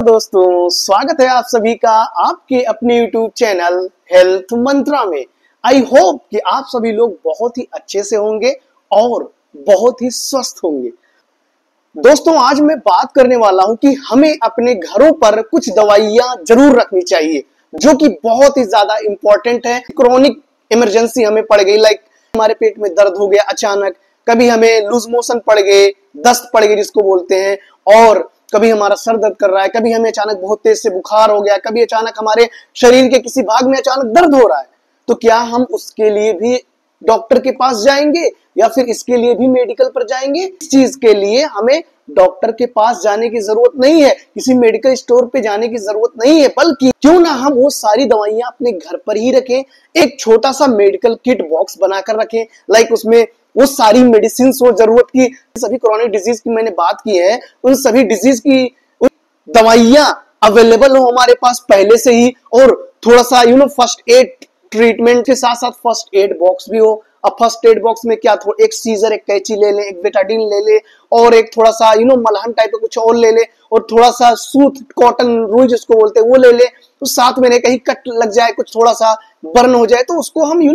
दोस्तों, स्वागत है आप सभी का आपके अपने YouTube चैनल हेल्थ मंत्रा में। आई होप कि आप सभी लोग बहुत ही अच्छे से होंगे और बहुत ही स्वस्थ होंगे। दोस्तों, आज मैं बात करने वाला हूं कि हमें अपने घरों पर कुछ दवाइयां जरूर रखनी चाहिए जो कि बहुत ही ज्यादा इंपॉर्टेंट है। क्रोनिक इमरजेंसी हमें पड़ गई, लाइक हमारे पेट में दर्द हो गया अचानक, कभी हमें लूज मोशन पड़ गए, दस्त पड़ गई जिसको बोलते हैं, और कभी हमारा सर दर्द कर रहा है, कभी हमें अचानक बहुत तेज से बुखार हो गया, कभी अचानक हमारे शरीर के किसी भाग में अचानक दर्द हो रहा है, तो क्या हम उसके लिए भी डॉक्टर के पास जाएंगे या फिर इसके लिए भी मेडिकल पर जाएंगे? इस चीज के लिए हमें डॉक्टर के पास जाने की जरूरत नहीं है, किसी मेडिकल स्टोर पे जाने की जरूरत नहीं है, बल्कि क्यों ना हम वो सारी दवाइयां अपने घर पर ही रखें। एक छोटा सा मेडिकल किट बॉक्स बनाकर रखें, लाइक उसमें वो सारी मेडिसिन हो जरूरत की, सभी क्रोनिक डिजीज की मैंने बात की है, उन सभी डिजीज की दवाइयां अवेलेबल हो हमारे पास पहले से ही, और थोड़ा सा फर्स्ट एड ट्रीटमेंट के साथ साथ फर्स्ट एड बॉक्स भी हो। अब फर्स्ट एड बॉक्स में क्या, एक सीजर, एक कैंची ले ले, एक बेटाडीन ले ले, और एक थोड़ा सा मलहम टाइप का कुछ और ले ले, और थोड़ा सा सूत कॉटन रुई जिसको बोलते हैं वो ले ले, तो साथ में कहीं कट लग जाए, कुछ थोड़ा सा बर्न हो जाए तो उसको हम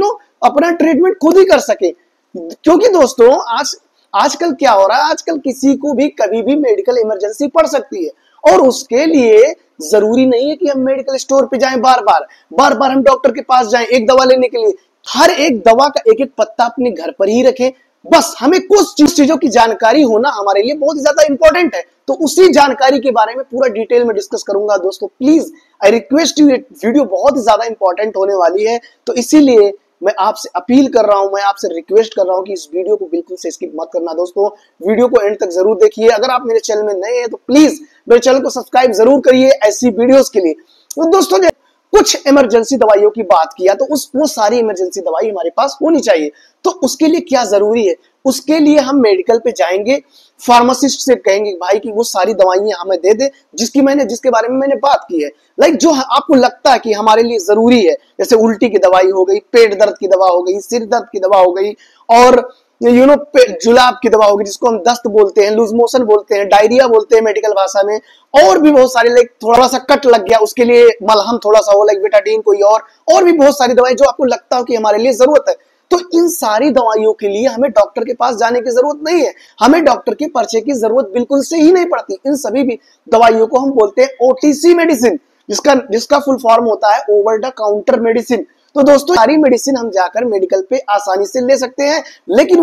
अपना ट्रीटमेंट खुद ही कर सके। क्योंकि दोस्तों आजकल क्या हो रहा है, आजकल किसी को भी कभी भी मेडिकल इमरजेंसी पड़ सकती है, और उसके लिए जरूरी नहीं है कि हम मेडिकल स्टोर पे जाएं बार बार हम डॉक्टर के पास जाएं एक दवा लेने के लिए। हर एक दवा का एक एक पत्ता अपने घर पर ही रखें। बस हमें कुछ चीजों की जानकारी होना हमारे लिए बहुत ही ज्यादा इंपॉर्टेंट है, तो उसी जानकारी के बारे में पूरा डिटेल में डिस्कस करूंगा। दोस्तों please I request you, video बहुत ही ज्यादा इंपॉर्टेंट होने वाली है, तो इसीलिए मैं आपसे अपील कर रहा हूं, मैं आपसे रिक्वेस्ट कर रहा हूं कि इस वीडियो को बिल्कुल से स्किप मत करना। दोस्तों वीडियो को एंड तक जरूर देखिए। अगर आप मेरे चैनल में नए हैं तो प्लीज मेरे चैनल को सब्सक्राइब जरूर करिए ऐसी वीडियोस के लिए। तो दोस्तों कुछ इमरजेंसी दवाइयों की बात किया तो वो सारी इमरजेंसी दवाई हमारे पास होनी चाहिए। तो उसके लिए क्या जरूरी है, उसके लिए हम मेडिकल पे जाएंगे, फार्मासिस्ट से कहेंगे भाई कि वो सारी दवाइयां हमें दे दे जिसके बारे में मैंने बात की है, लाइक जो आपको लगता है कि हमारे लिए जरूरी है, जैसे उल्टी की दवाई हो गई, पेट दर्द की दवा हो गई, सिर दर्द की दवा हो गई, और जुलाब की दवा होगी जिसको हम दस्त बोलते हैं, लूज मोशन बोलते हैं, डायरिया बोलते हैं मेडिकल भाषा में, और भी बहुत सारे, लाइक थोड़ा सा कट लग गया उसके लिए मलहम थोड़ा सा हो, लाइक बेटाडीन कोई, और भी बहुत सारी दवाएं जो आपको लगता हो कि हमारे लिए जरूरत है। तो इन सारी दवाइयों के लिए हमें डॉक्टर के पास जाने की जरूरत नहीं है, हमें डॉक्टर के पर्चे की जरूरत बिल्कुल से ही नहीं पड़ती। इन सभी भी दवाइयों को हम बोलते हैं ओटीसी मेडिसिन, जिसका फुल फॉर्म होता है ओवर द काउंटर मेडिसिन। तो दोस्तों सारी मेडिसिन हम जाकर मेडिकल पे आसानी से ले सकते हैं, लेकिन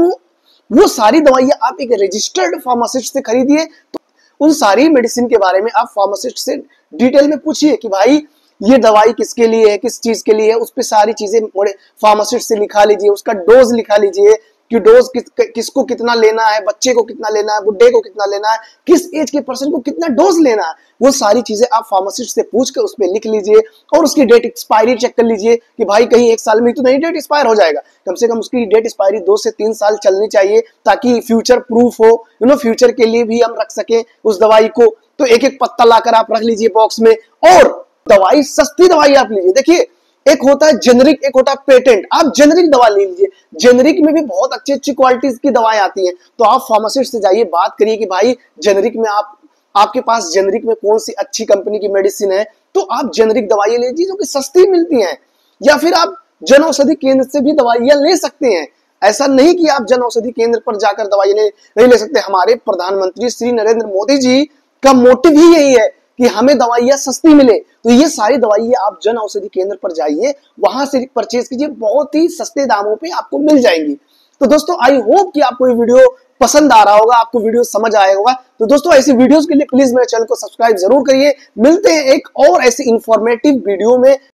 वो सारी दवाइयां आप एक रजिस्टर्ड फार्मासिस्ट से खरीदिए। तो उन सारी मेडिसिन के बारे में आप फार्मासिस्ट से डिटेल में पूछिए कि भाई ये दवाई किसके लिए है, किस चीज के लिए है, उस पे सारी चीजें फार्मासिस्ट से लिखा लीजिए, उसका डोज लिखा लीजिए कि डोज किसको कितना लेना है, बच्चे को कितना लेना है, बुढ़े को कितना लेना है, किस एज के पर्सन को कितना डोज लेना है, वो सारी चीजें आप फार्मासिस्ट से पूछ कर उस पर लिख लीजिए, और उसकी डेट एक्सपायरी चेक कर लीजिए कि भाई कहीं एक साल में तो नहीं डेट एक्सपायर हो जाएगा, कम से कम उसकी डेट एक्सपायरी 2 से 3 साल चलनी चाहिए, ताकि फ्यूचर प्रूफ हो, फ्यूचर के लिए भी हम रख सके उस दवाई को। तो एक एक पत्ता लाकर आप रख लीजिए बॉक्स में, और दवाई सस्ती दवाई आप लीजिए। देखिए एक होता है जेनरिक, एक होता है पेटेंट। आप जेनरिक दवा ले लीजिए, जेनरिक में भी बहुत अच्छी अच्छी क्वालिटीज की दवाएं आती हैं, तो आप फार्मासिस्ट से जाइए, बात करिए कि भाई जेनरिक में आपके पास जेनरिक में कौन सी अच्छी कंपनी की मेडिसिन है, तो आप जेनरिक दवाइयां लीजिए जो कि सस्ती मिलती हैं, या फिर आप जन औषधि केंद्र से भी दवाइयां ले सकते हैं। ऐसा नहीं कि आप जन औषधि केंद्र पर जाकर दवाइयां नहीं ले सकते। हमारे प्रधानमंत्री श्री नरेंद्र मोदी जी का मोटिव ही यही है कि हमें दवाइयां सस्ती मिले, तो ये सारी दवाइयां आप जन औषधि केंद्र पर जाइए, वहां से परचेज कीजिए, बहुत ही सस्ते दामों पे आपको मिल जाएंगी। तो दोस्तों आई होप कि आपको ये वीडियो पसंद आ रहा होगा, आपको वीडियो समझ आया होगा। तो दोस्तों ऐसी वीडियोस के लिए प्लीज मेरे चैनल को सब्सक्राइब जरूर करिए। मिलते हैं एक और ऐसी इंफॉर्मेटिव वीडियो में।